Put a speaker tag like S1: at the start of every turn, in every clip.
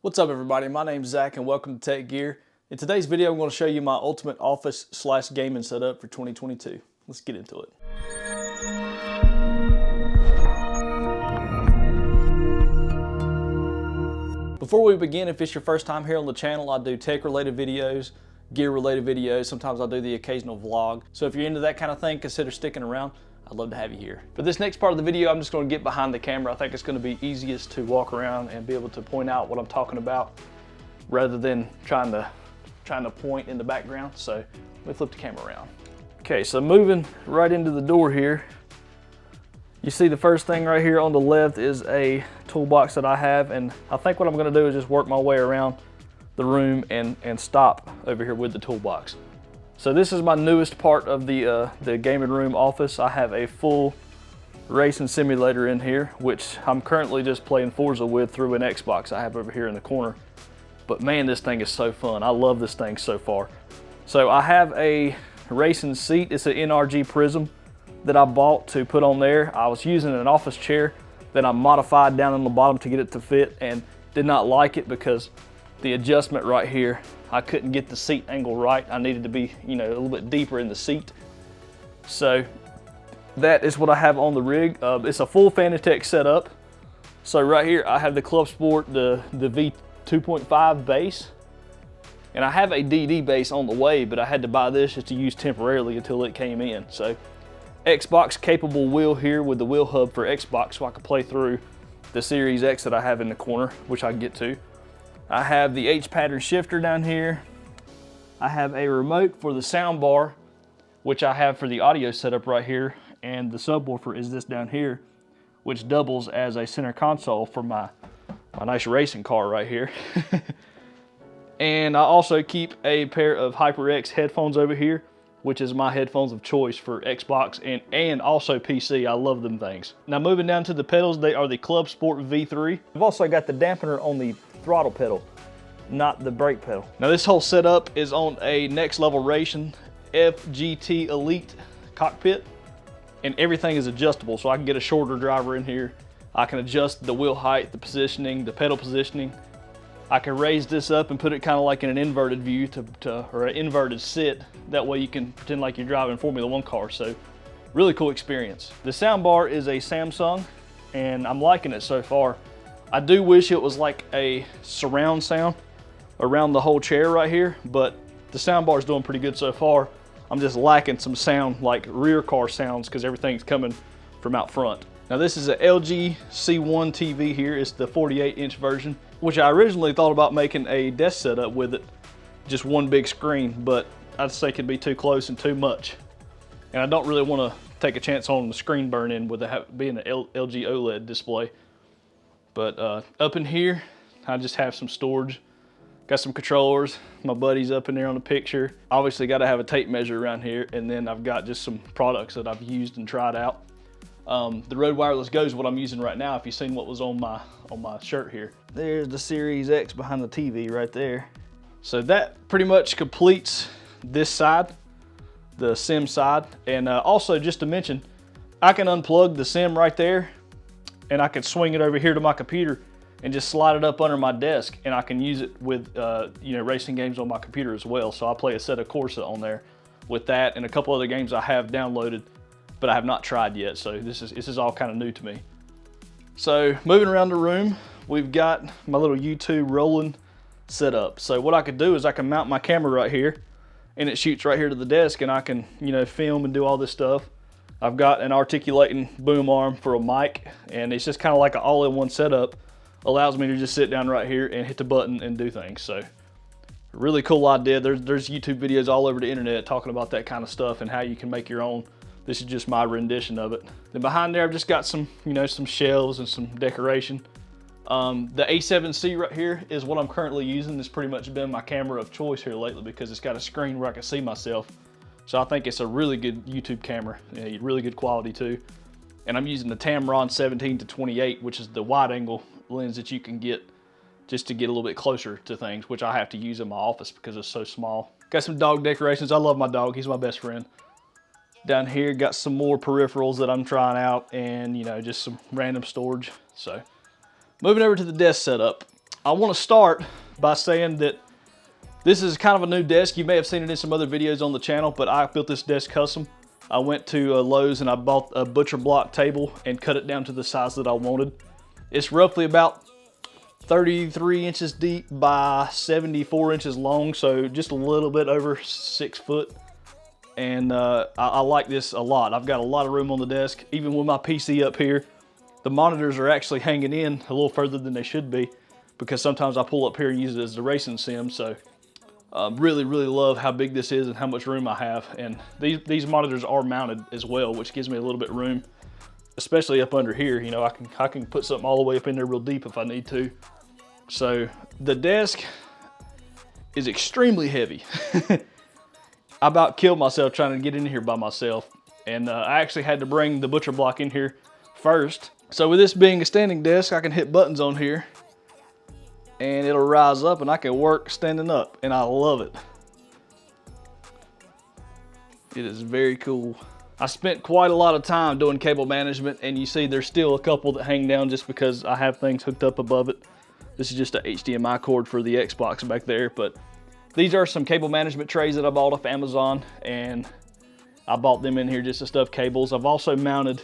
S1: What's up everybody, my name's Zach and welcome to TechGear. In today's video I'm going to show you my ultimate office / gaming setup for 2022. Let's get into it. Before we begin, if it's your first time here on the channel, I do tech related videos, gear related videos, sometimes I'll do the occasional vlog. So if you're into that kind of thing, consider sticking around. I'd love to have you here. For this next part of the video, I'm just going to get behind the camera. I think it's going to be easiest to walk around and be able to point out what I'm talking about rather than trying to point in the background. So let me flip the camera around. Okay, so moving right into the door here, you see the first thing right here on the left is a toolbox that I have, and I think what I'm going to do is just work my way around the room and stop over here with the toolbox. So this is my newest part of the gaming room office. I have a full racing simulator in here, which I'm currently just playing Forza with through an Xbox I have over here in the corner. But man, this thing is so fun. I love this thing so far. So I have a racing seat. It's an NRG Prism that I bought to put on there. I was using an office chair that I modified down on the bottom to get it to fit, and did not like it because the adjustment right here, I couldn't get the seat angle right. I needed to be, a little bit deeper in the seat. So that is what I have on the rig. It's a full Fanatec setup. So right here, I have the Club Sport, the V2.5 base. And I have a DD base on the way, but I had to buy this just to use temporarily until it came in. So Xbox capable wheel here with the wheel hub for Xbox, so I could play through the Series X that I have in the corner, which I can get to. I have the H pattern shifter down here. I have a remote for the sound bar, which I have for the audio setup right here. And the subwoofer is this down here, which doubles as a center console for my nice racing car right here. And I also keep a pair of HyperX headphones over here, which is my headphones of choice for Xbox and also PC. I love them things. Now moving down to the pedals, they are the Club Sport V3. I've also got the dampener on the throttle pedal, not the brake pedal. Now this whole setup is on a Next Level Racing FGT Elite cockpit, and everything is adjustable, so I can get a shorter driver in here. I can adjust the wheel height, the positioning, the pedal positioning. I can raise this up and put it kind of like in an inverted view or an inverted sit. That way you can pretend like you're driving a Formula 1 car. So really cool experience. The sound bar is a Samsung and I'm liking it so far. I do wish it was like a surround sound around the whole chair right here, but the sound bar is doing pretty good so far. I'm just lacking some sound like rear car sounds because everything's coming from out front. Now this is a LG C1 TV here. It's the 48-inch version, which I originally thought about making a desk setup with it, just one big screen, but I'd say it could be too close and too much. And I don't really want to take a chance on the screen burn-in with it being an LG OLED display. But up in here, I just have some storage. Got some controllers. My buddy's up in there on the picture. Obviously got to have a tape measure around here, and then I've got just some products that I've used and tried out. The Rode Wireless Go is what I'm using right now, if you've seen what was on my shirt here. There's the Series X behind the TV right there. So that pretty much completes this side, the sim side. And also just to mention, I can unplug the sim right there and I can swing it over here to my computer and just slide it up under my desk, and I can use it with racing games on my computer as well. So I play a set of Corsa on there with that and a couple other games I have downloaded, but I have not tried yet. So this is all kind of new to me. So moving around the room, we've got my little YouTube rolling setup. So what I could do is I can mount my camera right here, and it shoots right here to the desk, and I can film and do all this stuff. I've got an articulating boom arm for a mic, and it's just kind of like an all-in-one setup. Allows me to just sit down right here and hit the button and do things. So really cool idea. There's YouTube videos all over the internet talking about that kind of stuff and how you can make your own. This is just my rendition of it. Then behind there, I've just got some, some shelves and some decoration. The A7C right here is what I'm currently using. It's pretty much been my camera of choice here lately because it's got a screen where I can see myself. So I think it's a really good YouTube camera, really good quality too. And I'm using the Tamron 17-28, which is the wide angle lens that you can get just to get a little bit closer to things, which I have to use in my office because it's so small. Got some dog decorations. I love my dog. He's my best friend. Down here, got some more peripherals that I'm trying out and, just some random storage. So moving over to the desk setup. I want to start by saying that this is kind of a new desk. You may have seen it in some other videos on the channel, but I built this desk custom. I went to Lowe's and I bought a butcher block table and cut it down to the size that I wanted. It's roughly about 33 inches deep by 74 inches long, so just a little bit over 6 foot. And I like this a lot. I've got a lot of room on the desk. Even with my PC up here, the monitors are actually hanging in a little further than they should be, because sometimes I pull up here and use it as the racing sim. So really love how big this is and how much room I have. And these monitors are mounted as well, which gives me a little bit of room, especially up under here. You know, I can put something all the way up in there real deep if I need to. So the desk is extremely heavy. I about killed myself trying to get in here by myself. And I actually had to bring the butcher block in here first. So with this being a standing desk, I can hit buttons on here and it'll rise up and I can work standing up, and I love it. It is very cool. I spent quite a lot of time doing cable management, and you see there's still a couple that hang down just because I have things hooked up above it. This is just a HDMI cord for the Xbox back there, but these are some cable management trays that I bought off Amazon, and I bought them in here just to stuff cables. I've also mounted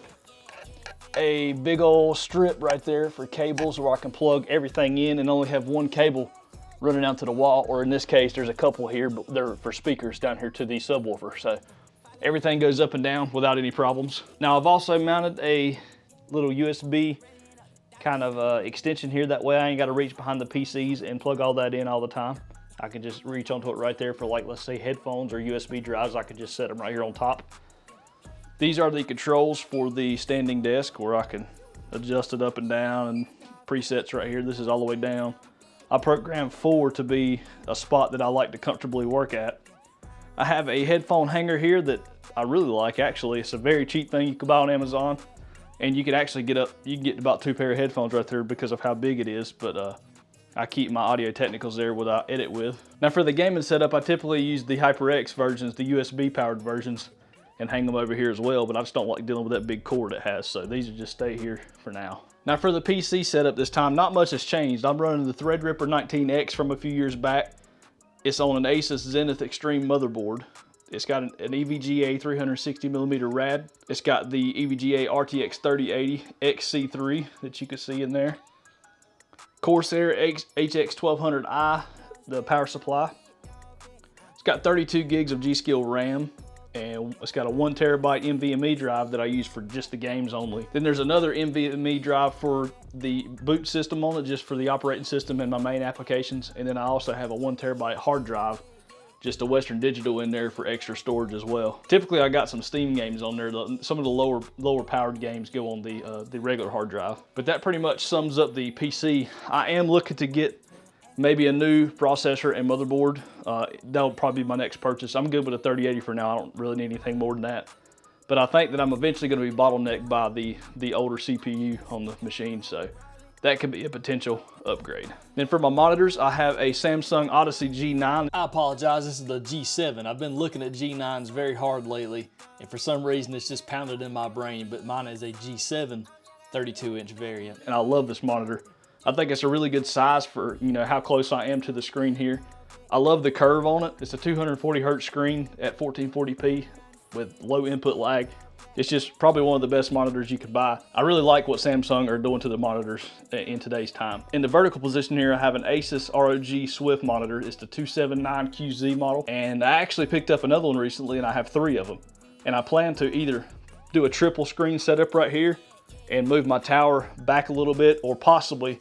S1: a big old strip right there for cables where I can plug everything in and only have one cable running out to the wall, or in this case there's a couple here, but they're for speakers down here to the subwoofer, so everything goes up and down without any problems. Now I've also mounted a little USB kind of extension here, that way I ain't got to reach behind the PCs and plug all that in all the time. I can just reach onto it right there for, like, let's say headphones or USB drives. I can just set them right here on top. These are the controls for the standing desk where I can adjust it up and down, and presets right here. This is all the way down. I programmed 4 to be a spot that I like to comfortably work at. I have a headphone hanger here that I really like, actually. It's a very cheap thing you can buy on Amazon, and you can actually get about 2 pair of headphones right there because of how big it is, but I keep my Audio Technicals there what I edit with. Now for the gaming setup, I typically use the HyperX versions, the USB powered versions, and hang them over here as well, but I just don't like dealing with that big cord it has, so these will just stay here for now. Now for the PC setup this time, not much has changed. I'm running the Threadripper 19X from a few years back. It's on an Asus Zenith Extreme motherboard. It's got an EVGA 360mm rad. It's got the EVGA RTX 3080 XC3 that you can see in there. Corsair HX1200i, the power supply. It's got 32 gigs of G.Skill RAM, and it's got a 1 terabyte NVMe drive that I use for just the games only. Then there's another NVMe drive for the boot system on it, just for the operating system and my main applications. And then I also have a 1 terabyte hard drive, just a Western Digital in there for extra storage as well. Typically I got some Steam games on there. Some of the lower powered games go on the regular hard drive. But that pretty much sums up the PC. I am looking to get maybe a new processor and motherboard. That'll probably be my next purchase. I'm good with a 3080 for now. I don't really need anything more than that. But I think that I'm eventually going to be bottlenecked by the older CPU on the machine, so that could be a potential upgrade. Then for my monitors, I have a Samsung Odyssey G9. I apologize, this is the G7. I've been looking at G9s very hard lately, and for some reason it's just pounded in my brain, but mine is a G7 32-inch variant. And I love this monitor. I think it's a really good size for, you know, how close I am to the screen here. I love the curve on it. It's a 240 hertz screen at 1440p with low input lag. It's just probably one of the best monitors you could buy. I really like what Samsung are doing to the monitors in today's time. In the vertical position here, I have an Asus ROG Swift monitor. It's the 279QZ model. And I actually picked up another one recently, and I have 3 of them. And I plan to either do a triple screen setup right here and move my tower back a little bit, or possibly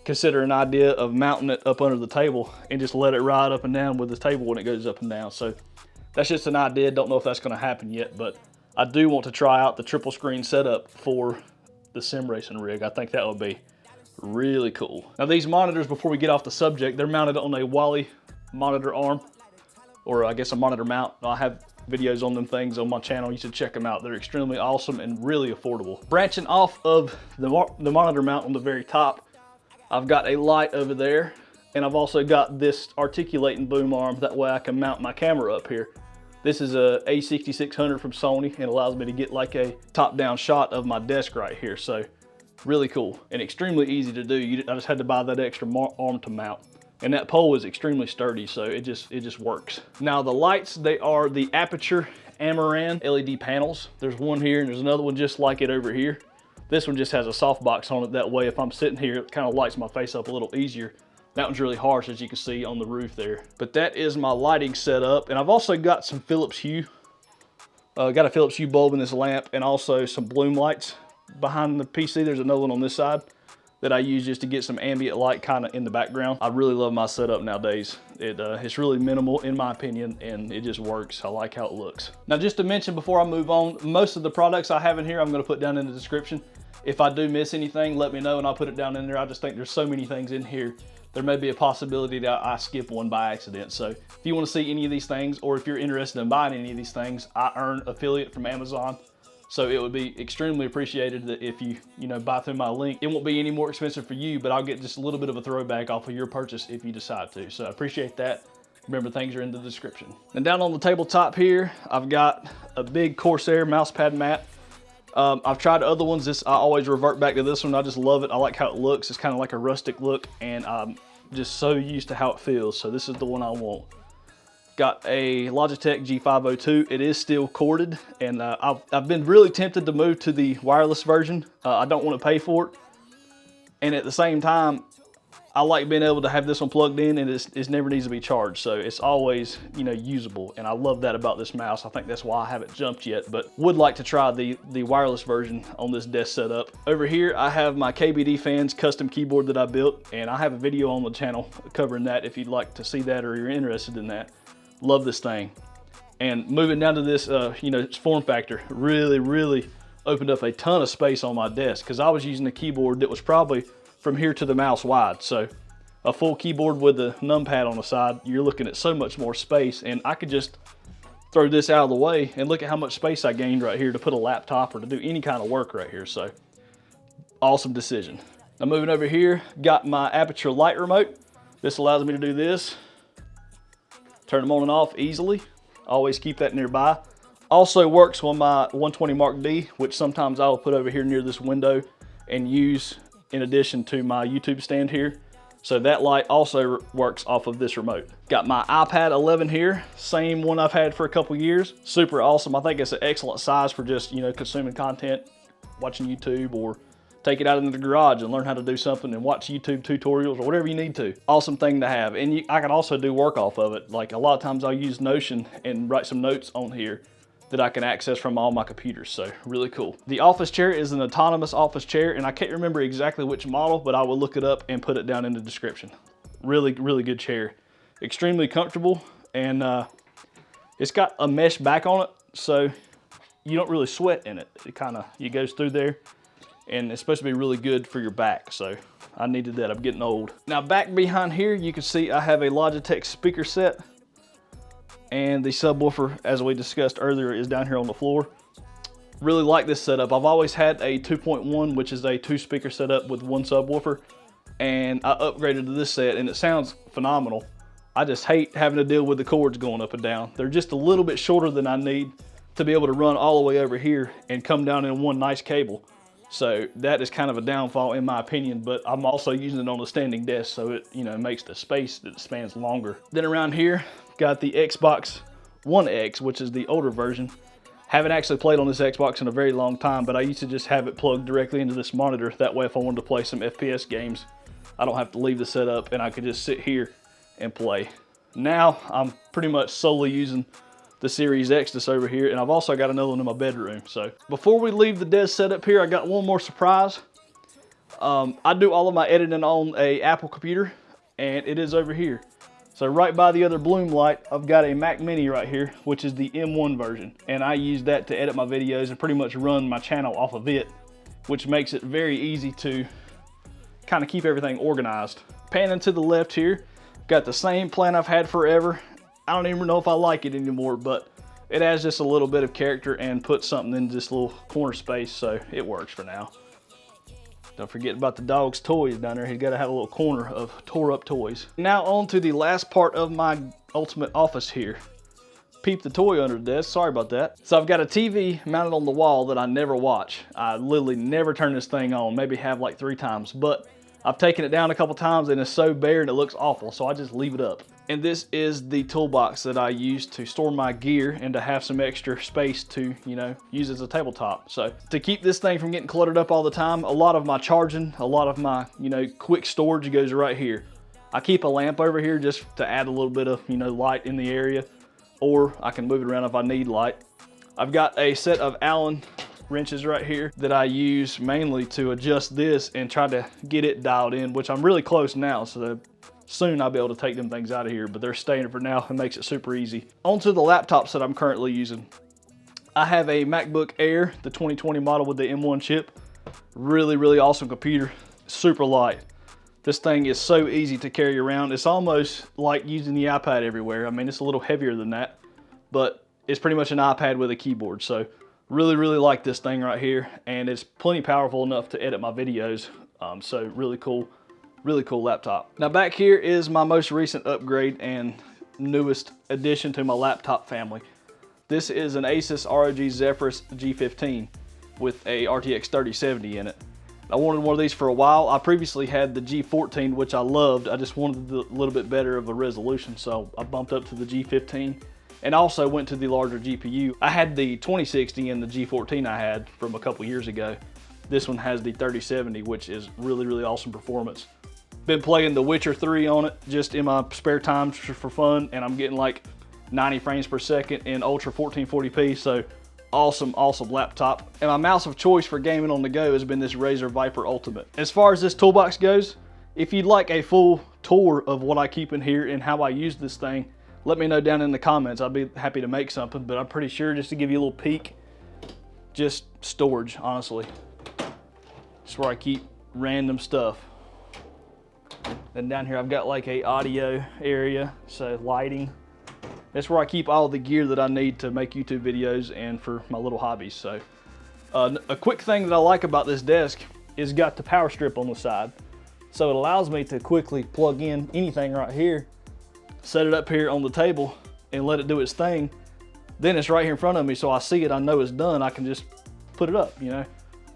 S1: consider an idea of mounting it up under the table and just let it ride up and down with the table when it goes up and down. So that's just an idea. Don't know if that's going to happen yet, but I do want to try out the triple screen setup for the sim racing rig. I think that would be really cool. Now these monitors, before we get off the subject, they're mounted on a Wally monitor arm, or I guess a monitor mount. I have videos on them things on my channel. You should check them out. They're extremely awesome and really affordable. Branching off of the monitor mount on the very top, I've got a light over there, and I've also got this articulating boom arm. That way I can mount my camera up here. This is a A6600 from Sony, and allows me to get like a top-down shot of my desk right here. So Really cool and extremely easy to do. I just had to buy that extra arm to mount. And that pole is extremely sturdy, so it just works. Now the lights, they are the Aperture Amaran LED panels. There's one here and there's another one just like it over here. This one just has a softbox on it. That way if I'm sitting here, it kind of lights my face up a little easier. That one's really harsh, as you can see on the roof there. But that is my lighting setup. And I've also got some Philips Hue. Got a Philips Hue bulb in this lamp and also some bloom lights behind the PC. There's another one on this side that I use just to get some ambient light kind of in the background. I really love my setup nowadays. It's really minimal in my opinion, and it just works. I like how it looks. Now just to mention before I move on, most of the products I have in here I'm gonna put down in the description. If I do miss anything, let me know and I'll put it down in there. I just think there's so many things in here. There may be a possibility that I skip one by accident. So if you wanna see any of these things, or if you're interested in buying any of these things, I earn affiliate from Amazon. So it would be extremely appreciated that if you buy through my link. It won't be any more expensive for you, but I'll get just a little bit of a throwback off of your purchase if you decide to. So I appreciate that. Remember, things are in the description. And down on the tabletop here, I've got a big Corsair mousepad mat. I've tried other ones. I always revert back to this one. I just love it. I like how it looks. It's kind of like a rustic look, and I'm just so used to how it feels. So this is the one I want. Got a Logitech G502. It is still corded, and I've been really tempted to move to the wireless version. I don't want to pay for it, and at the same time, I like being able to have this one plugged in, and it never needs to be charged, so it's always usable, and I love that about this mouse. I think that's why I haven't jumped yet, but would like to try the wireless version on this desk setup. Over here, I have my KBD Fans custom keyboard that I built, and I have a video on the channel covering that if you'd like to see that or you're interested in that. Love this thing. And moving down to this, its form factor really opened up a ton of space on my desk, because I was using a keyboard that was probably from here to the mouse wide. So a full keyboard with a numpad on the side, you're looking at so much more space, and I could just throw this out of the way and look at how much space I gained right here to put a laptop or to do any kind of work right here. So awesome decision. Now moving over here, got my Aperture light remote. This allows me to do this. Turn them on and off easily. Always keep that nearby. Also works on my 120 Mark D, which sometimes I'll put over here near this window and use in addition to my YouTube stand here. So that light also works off of this remote. Got my iPad 11 here, same one I've had for a couple years. Super awesome. I think it's an excellent size for just, consuming content, watching YouTube, or take it out into the garage and learn how to do something and watch YouTube tutorials or whatever you need to. Awesome thing to have. And I can also do work off of it. Like a lot of times I'll use Notion and write some notes on here that I can access from all my computers. So really cool. The office chair is an autonomous office chair, and I can't remember exactly which model, but I will look it up and put it down in the description. Really good chair. Extremely comfortable, and it's got a mesh back on it, so you don't really sweat in it. It goes through there. And it's supposed to be really good for your back, so I needed that. I'm getting old. Now back behind here, you can see I have a Logitech speaker set, and the subwoofer, as we discussed earlier, is down here on the floor. Really like this setup. I've always had a 2.1, which is a 2-speaker setup with 1 subwoofer, and I upgraded to this set, and it sounds phenomenal. I just hate having to deal with the cords going up and down. They're just a little bit shorter than I need to be able to run all the way over here and come down in one nice cable. So that is kind of a downfall in my opinion, but I'm also using it on a standing desk, so it makes the space that spans longer. Then around here, got the Xbox One X, which is the older version. Haven't actually played on this Xbox in a very long time, but I used to just have it plugged directly into this monitor. That way if I wanted to play some FPS games, I don't have to leave the setup and I could just sit here and play. Now I'm pretty much solely using the Series X that's over here, and I've also got another one in my bedroom. So before we leave the desk setup here, I got one more surprise. I do all of my editing on a Apple computer, and it is over here. So right by the other bloom light, I've got a Mac Mini right here, which is the M1 version, and I use that to edit my videos and pretty much run my channel off of it, which makes it very easy to kind of keep everything organized. Panning to the left here, got the same plan I've had forever. I don't even know if I like it anymore, but it adds just a little bit of character and puts something in this little corner space, so it works for now. Don't forget about the dog's toys down there. He's got to have a little corner of tore up toys. Now on to the last part of my ultimate office here. peep the toy under the desk. Sorry about that. So I've got a TV mounted on the wall that I never watch. I literally never turn this thing on, maybe have like 3 times, but I've taken it down a couple times and it's so bare and it looks awful, so I just leave it up. And this is the toolbox that I use to store my gear and to have some extra space to, you know, use as a tabletop. So to keep this thing from getting cluttered up all the time, a lot of my charging, a lot of my, you know, quick storage goes right here. I keep a lamp over here just to add a little bit of, you know, light in the area, or I can move it around if I need light. I've got a set of Allen wrenches right here that I use mainly to adjust this and try to get it dialed in, which I'm really close now, so soon I'll be able to take them things out of here, but they're staying for now. It makes it super easy. Onto the laptops that I'm currently using. I have a MacBook Air, the 2020 model with the M1 chip. Really awesome computer, super light. This thing is so easy to carry around. It's almost like using the iPad everywhere. I mean, it's a little heavier than that, but it's pretty much an iPad with a keyboard. So really like this thing right here, and it's plenty powerful enough to edit my videos. So really cool laptop. Now back here is my most recent upgrade and newest addition to my laptop family. This is an Asus ROG Zephyrus G15 with a RTX 3070 in it. I wanted one of these for a while. I previously had the G14, which I loved. I just wanted a little bit better of a resolution, so I bumped up to the G15 and also went to the larger GPU. I had the 2060 and the G14 I had from a couple years ago. This one has the 3070, which is really awesome performance. Been playing The Witcher 3 on it just in my spare time for fun, and I'm getting like 90 frames per second in Ultra 1440p, so awesome laptop. And my mouse of choice for gaming on the go has been this Razer Viper Ultimate. As far as this toolbox goes, if you'd like a full tour of what I keep in here and how I use this thing, let me know down in the comments. I'd be happy to make something, but I'm pretty sure, just to give you a little peek, just storage, honestly. It's where I keep random stuff. Then down here I've got like a audio area, so lighting. That's where I keep all the gear that I need to make YouTube videos and for my little hobbies. So a quick thing that I like about this desk is got the power strip on the side. So it allows me to quickly plug in anything right here, set it up here on the table and let it do its thing. Then it's right here in front of me, so I see it, I know it's done, I can just put it up, you know.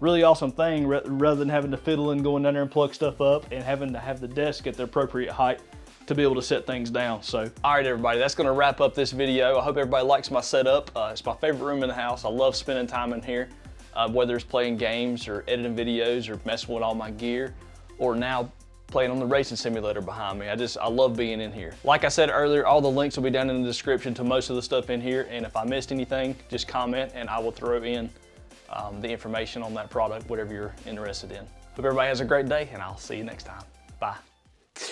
S1: Really awesome thing, rather than having to fiddle and going down there and plug stuff up and having to have the desk at the appropriate height to be able to set things down. So, all right, everybody, that's gonna wrap up this video. I hope everybody likes my setup. It's my favorite room in the house. I love spending time in here, whether it's playing games or editing videos or messing with all my gear, or now playing on the racing simulator behind me. I love being in here. Like I said earlier, all the links will be down in the description to most of the stuff in here, and if I missed anything, just comment and I will throw in the information on that product, whatever you're interested in. Hope everybody has a great day, and I'll see you next time. Bye.